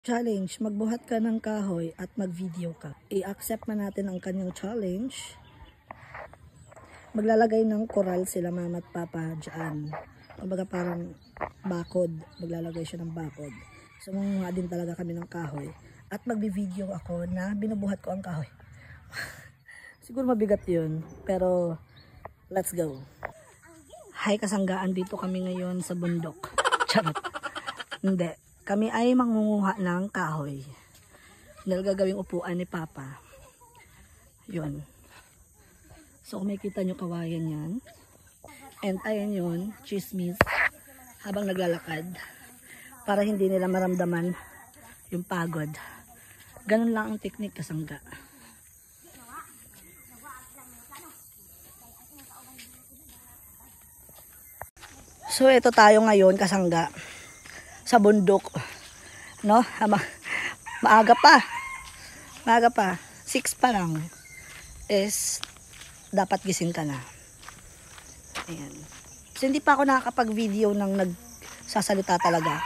Challenge, magbuhat ka ng kahoy at mag-video ka. I-accept man natin ang kanyang challenge. Maglalagay ng koral sila mama at papa dyan. Kumbaga parang bakod. Maglalagay siya ng bakod. So mga din talaga kami ng kahoy. At mag-video ako na binubuhat ko ang kahoy. Siguro mabigat yun. Pero let's go. Hi kasanggaan, dito kami ngayon sa bundok. Charot. Hindi. Kami ay mangunguha ng kahoy. Dahil gagawing upuan ni Papa. Yun. So kung makikita nyo kawayan yan. And ayan yun, chismis. Habang naglalakad. Para hindi nila maramdaman yung pagod. Ganun lang ang technique kasangga. So ito tayo ngayon kasangga. Sa bundok, no? Maaga pa. 6 pa lang is dapat gising ka na. Ayan. So hindi pa ako nakakapag-video ng nagsasalita talaga.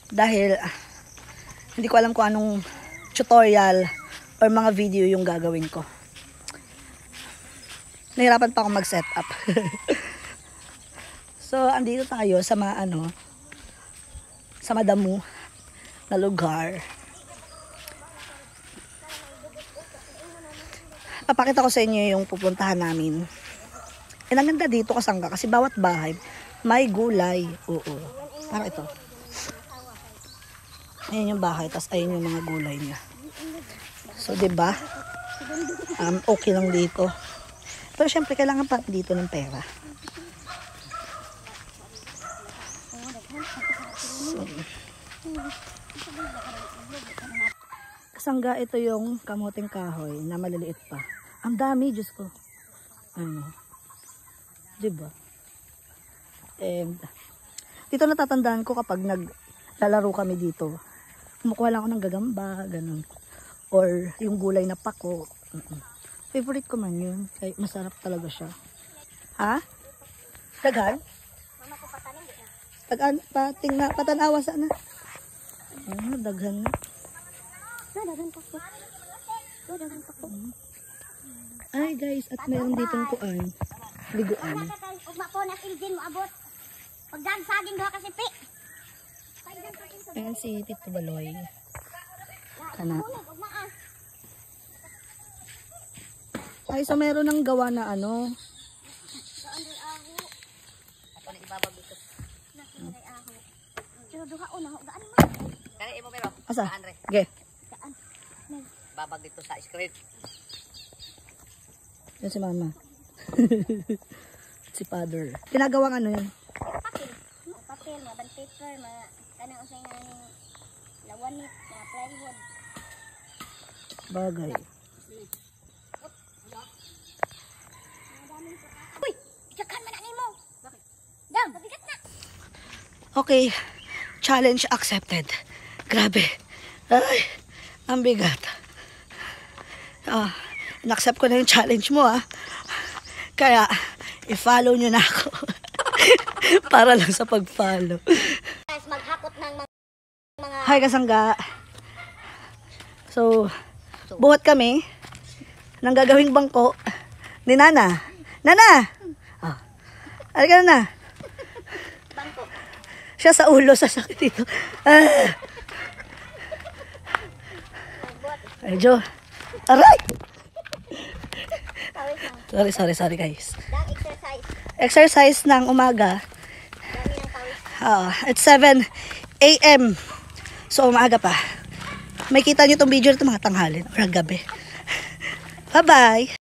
Dahil hindi ko alam kung anong tutorial or mga video yung gagawin ko. Nahirapan pa akong mag-set up. So andito tayo sa sa madamo na lugar. Papakita ko sa inyo yung pupuntahan namin. And ang ganda dito kasangga kasi bawat bahay may gulay. Oo. Parang ito. Ayan yung bahay, tas ayun yung mga gulay niya. So, diba? Okay lang dito. Pero syempre kailangan pa dito ng pera. Kasangga ito yung kamuting kahoy na maliliit pa. Ang dami, Diyos ko. Ano? Diba? And dito natatandaan ko kapag naglalaro kami dito. Kumukuha lang ako ng gagamba, ganun. Or yung gulay na pako. Favorite ko man yun. Kaya masarap talaga siya. Ha? Daghan? Daghan? Patanawa sana. Daghan na. Ay guys, at mayroon ditong kuan. Liguan. Ayan si Tito Baloy. Kana. Ay, so meron ng gawa na ano. Asa? Okay. Babag dito sa screen. Yan si Mama. Si Father. Pinagawang ano yun? Papel. Papel, mga band paper, mga kanang usay nga ng lawanit, mga plywood. Bagay. Uy! Iyakan man na mo! Bakit? Dam! Pabigat na! Okay. Challenge accepted. Grabe. Ay, ang bigat. In-accept ko na yung challenge mo Kaya, i-follow nyo na ako. Para lang sa pag-follow. Guys, maghakot ng mga... Hi kasangga. So, buhat kami ng gagawing bangko ni Nana. Nana! Halika na. Bangko. Siya sa ulo, sasakit dito. Medyo. Aray! Sorry guys. Dang exercise. Exercise ng umaga. Dami ng pawis. It's 7 AM. So umaga pa. May kita nyo itong video nito mga tanghalin or gabi. Bye-bye!